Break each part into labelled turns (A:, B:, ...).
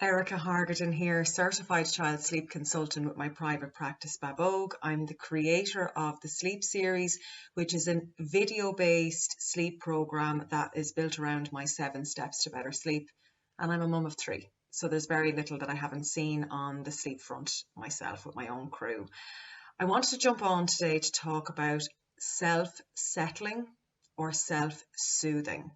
A: Erica Hargadon here, certified child sleep consultant with my private practice Babogue. I'm the creator of the Sleep series, which is a video-based sleep program that is built around my 7 steps to better sleep. And I'm a mum of 3, so there's very little that I haven't seen on the sleep front myself with my own crew. I wanted to jump on today to talk about self-settling or self-soothing.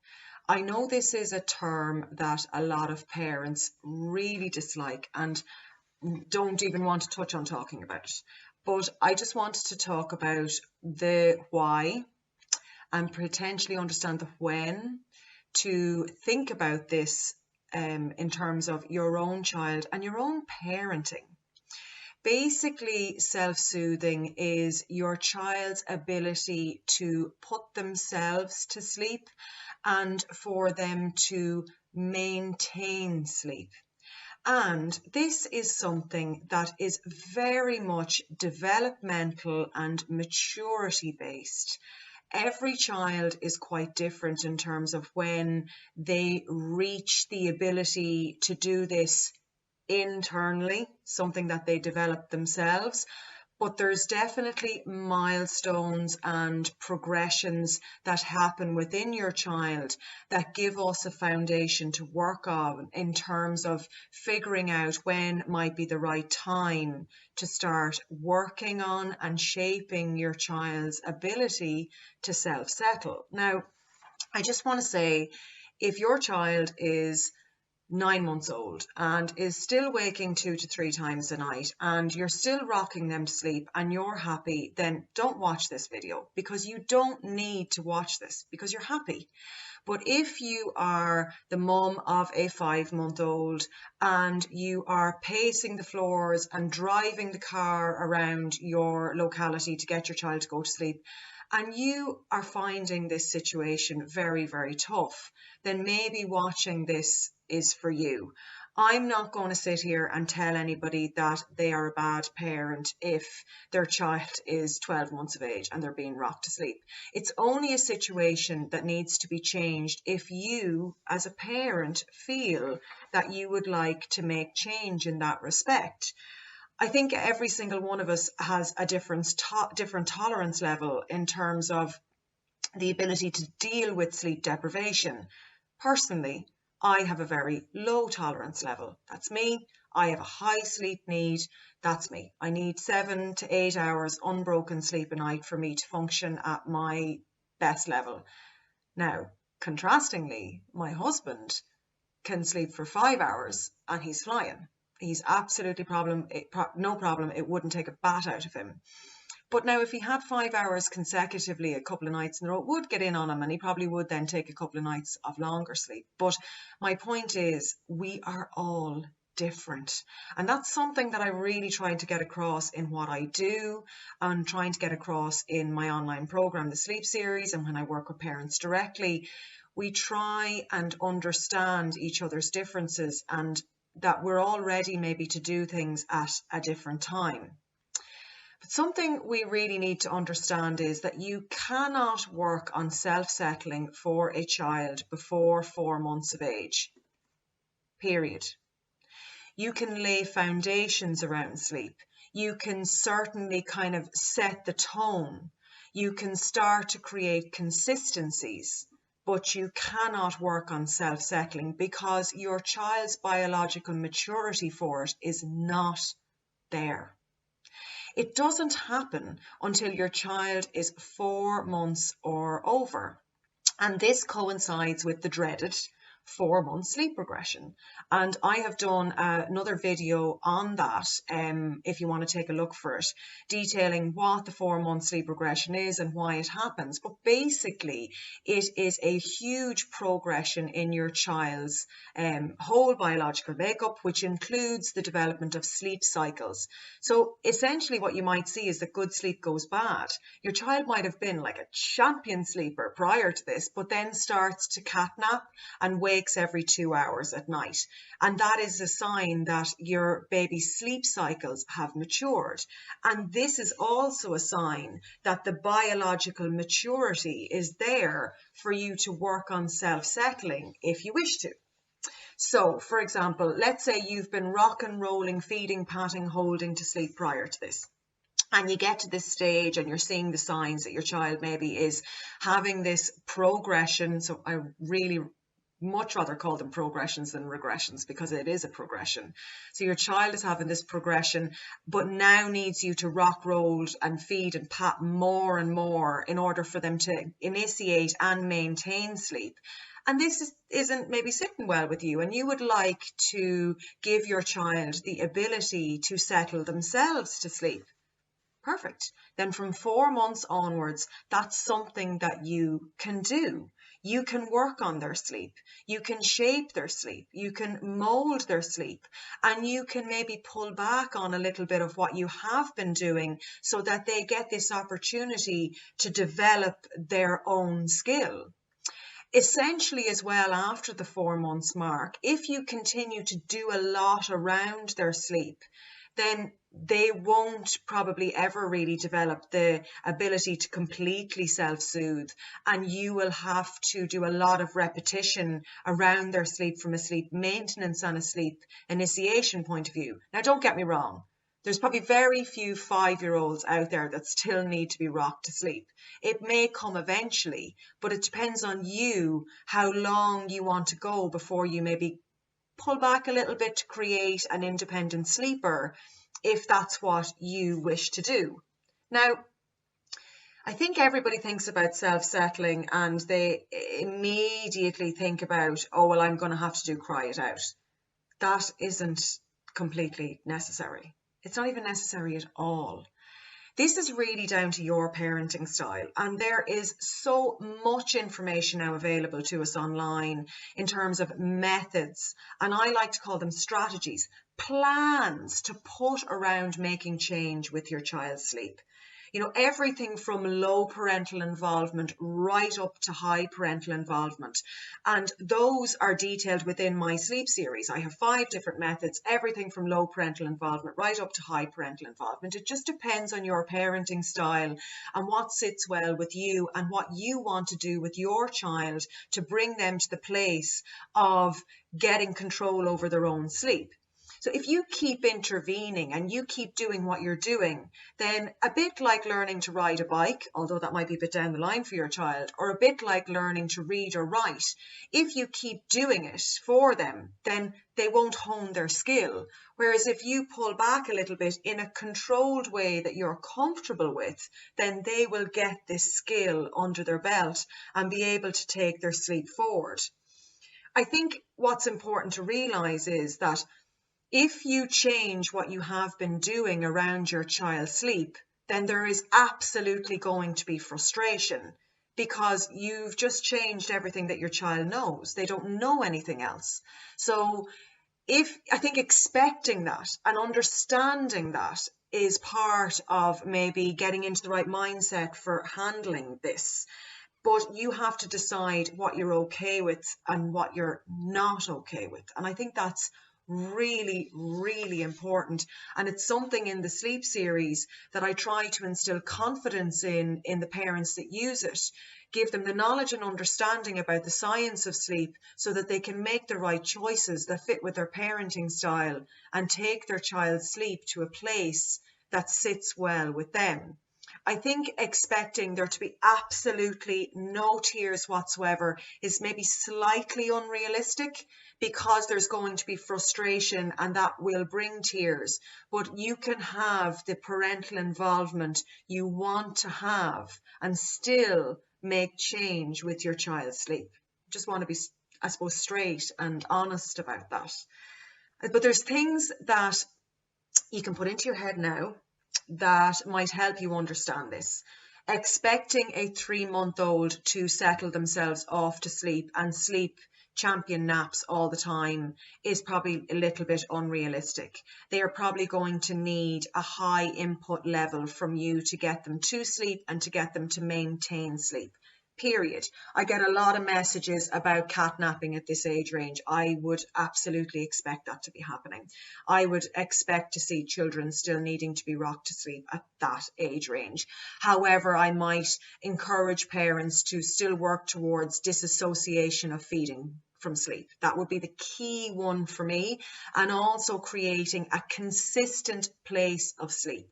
A: I know this is a term that a lot of parents really dislike and don't even want to touch on talking about, but I just wanted to talk about the why and potentially understand the when, to think about this in terms of your own child and your own parenting. Basically, self-soothing is your child's ability to put themselves to sleep and for them to maintain sleep. And this is something that is very much developmental and maturity based. Every child is quite different in terms of when they reach the ability to do this internally, something that they develop themselves. But there's definitely milestones and progressions that happen within your child that give us a foundation to work on in terms of figuring out when might be the right time to start working on and shaping your child's ability to self-settle. Now, I just want to say, if your child is 9 months old and is still waking 2 to 3 times a night and you're still rocking them to sleep and you're happy, then don't watch this video, because you don't need to watch this because you're happy. But if you are the mum of a 5-month-old and you are pacing the floors and driving the car around your locality to get your child to go to sleep, and you are finding this situation very, very tough, then maybe watching this is for you. I'm not going to sit here and tell anybody that they are a bad parent if their child is 12 months of age and they're being rocked to sleep. It's only a situation that needs to be changed if you, as a parent, feel that you would like to make change in that respect. I think every single one of us has a different tolerance level in terms of the ability to deal with sleep deprivation. Personally, I have a very low tolerance level. That's me. I have a high sleep need. That's me. I need 7 to 8 hours unbroken sleep a night for me to function at my best level. Now, contrastingly, my husband can sleep for 5 hours and he's flying. He's absolutely no problem. It wouldn't take a bat out of him. But now if he had 5 hours consecutively a couple of nights in a row, it would get in on him, and he probably would then take a couple of nights of longer sleep. But my point is, we are all different. And that's something that I really try to get across in what I do and trying to get across in my online program, the Sleep series, and when I work with parents directly. We try and understand each other's differences and that we're all ready maybe to do things at a different time. But something we really need to understand is that you cannot work on self-settling for a child before 4 months of age, period. You can lay foundations around sleep. You can certainly kind of set the tone. You can start to create consistencies. But you cannot work on self-settling because your child's biological maturity for it is not there. It doesn't happen until your child is 4 months or over. And this coincides with the dreaded 4-month sleep regression. And I have done another video on that, if you want to take a look for it, detailing what the 4-month sleep regression is and why it happens. But basically, it is a huge progression in your child's whole biological makeup, which includes the development of sleep cycles. So essentially what you might see is that good sleep goes bad. Your child might have been like a champion sleeper prior to this, but then starts to catnap and wakes every 2 hours at night. And that is a sign that your baby's sleep cycles have matured. And this is also a sign that the biological maturity is there for you to work on self-settling if you wish to. So, for example, let's say you've been rock and rolling, feeding, patting, holding to sleep prior to this. And you get to this stage and you're seeing the signs that your child maybe is having this progression. So I really much rather call them progressions than regressions, because it is a progression. So your child is having this progression, but now needs you to rock, roll and feed and pat more and more in order for them to initiate and maintain sleep. And this isn't maybe sitting well with you, and you would like to give your child the ability to settle themselves to sleep. Perfect. Then from 4 months onwards, that's something that you can do. You can work on their sleep. You can shape their sleep. You can mold their sleep. And you can maybe pull back on a little bit of what you have been doing so that they get this opportunity to develop their own skill. Essentially, as well, after the 4 months mark, if you continue to do a lot around their sleep, then they won't probably ever really develop the ability to completely self-soothe, and you will have to do a lot of repetition around their sleep from a sleep maintenance and a sleep initiation point of view. Now, don't get me wrong. There's probably very few 5-year-olds out there that still need to be rocked to sleep. It may come eventually, but it depends on you, how long you want to go before you maybe pull back a little bit to create an independent sleeper, if that's what you wish to do. Now, I think everybody thinks about self-settling and they immediately think about, oh, well, I'm going to have to do cry it out. That isn't completely necessary. It's not even necessary at all. This is really down to your parenting style, and there is so much information now available to us online in terms of methods, and I like to call them strategies, plans to put around making change with your child's sleep. You know, everything from low parental involvement right up to high parental involvement. And those are detailed within my sleep series. I have 5 different methods, everything from low parental involvement right up to high parental involvement. It just depends on your parenting style and what sits well with you and what you want to do with your child to bring them to the place of getting control over their own sleep. So if you keep intervening and you keep doing what you're doing, then a bit like learning to ride a bike, although that might be a bit down the line for your child, or a bit like learning to read or write, if you keep doing it for them, then they won't hone their skill. Whereas if you pull back a little bit in a controlled way that you're comfortable with, then they will get this skill under their belt and be able to take their sleep forward. I think what's important to realize is that if you change what you have been doing around your child's sleep, then there is absolutely going to be frustration, because you've just changed everything that your child knows. They don't know anything else. So I think expecting that and understanding that is part of maybe getting into the right mindset for handling this. But you have to decide what you're okay with and what you're not okay with. And I think that's really, really important. And it's something in the sleep series that I try to instill confidence in the parents that use it, give them the knowledge and understanding about the science of sleep so that they can make the right choices that fit with their parenting style and take their child's sleep to a place that sits well with them. I think expecting there to be absolutely no tears whatsoever is maybe slightly unrealistic, because there's going to be frustration and that will bring tears. But you can have the parental involvement you want to have and still make change with your child's sleep. Just want to be, I suppose, straight and honest about that. But there's things that you can put into your head now that might help you understand this. Expecting a 3-month-old to settle themselves off to sleep and sleep champion naps all the time is probably a little bit unrealistic. They are probably going to need a high input level from you to get them to sleep and to get them to maintain sleep. Period. I get a lot of messages about catnapping at this age range. I would absolutely expect that to be happening. I would expect to see children still needing to be rocked to sleep at that age range. However, I might encourage parents to still work towards disassociation of feeding. from sleep. That would be the key one for me. And also creating a consistent place of sleep.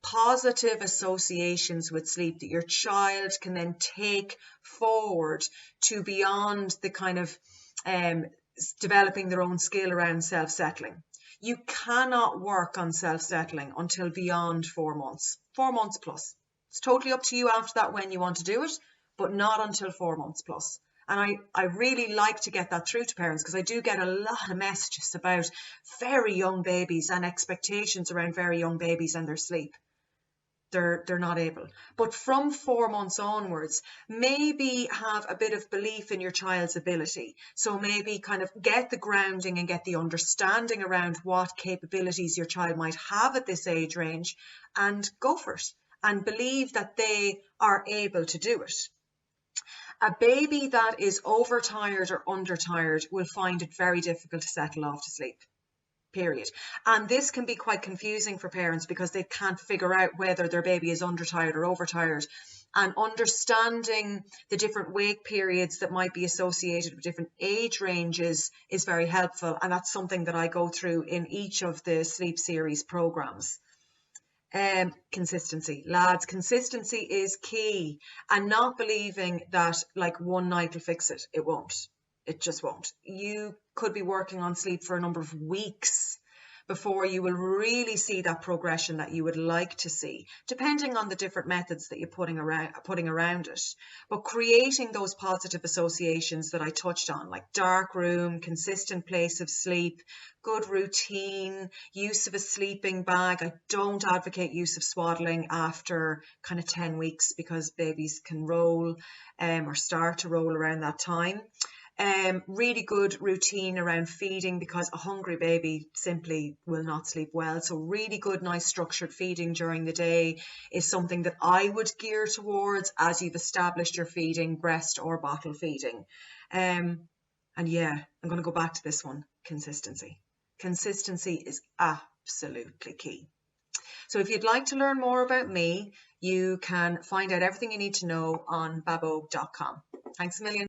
A: Positive associations with sleep that your child can then take forward to beyond the kind of developing their own skill around self-settling. You cannot work on self-settling until beyond 4 months, 4 months plus. It's totally up to you after that when you want to do it, but not until 4 months plus. And I really like to get that through to parents, because I do get a lot of messages about very young babies and expectations around very young babies and their sleep. They're not able. But from 4 months onwards, maybe have a bit of belief in your child's ability. So maybe kind of get the grounding and get the understanding around what capabilities your child might have at this age range, and go for it and believe that they are able to do it. A baby that is overtired or undertired will find it very difficult to settle off to sleep. Period. And this can be quite confusing for parents because they can't figure out whether their baby is undertired or overtired. And understanding the different wake periods that might be associated with different age ranges is very helpful. And that's something that I go through in each of the sleep series programs. Consistency, lads, consistency is key, and not believing that like one night will fix it. It won't. It just won't. You could be working on sleep for a number of weeks before you will really see that progression that you would like to see, depending on the different methods that you're putting around it. But creating those positive associations that I touched on, like dark room, consistent place of sleep, good routine, use of a sleeping bag. I don't advocate use of swaddling after kind of 10 weeks because babies can roll or start to roll around that time. Really good routine around feeding, because a hungry baby simply will not sleep well. So really good, nice structured feeding during the day is something that I would gear towards as you've established your feeding, breast or bottle feeding. And yeah, I'm going to go back to this one, consistency. Consistency is absolutely key. So if you'd like to learn more about me, you can find out everything you need to know on babogue.com. Thanks a million.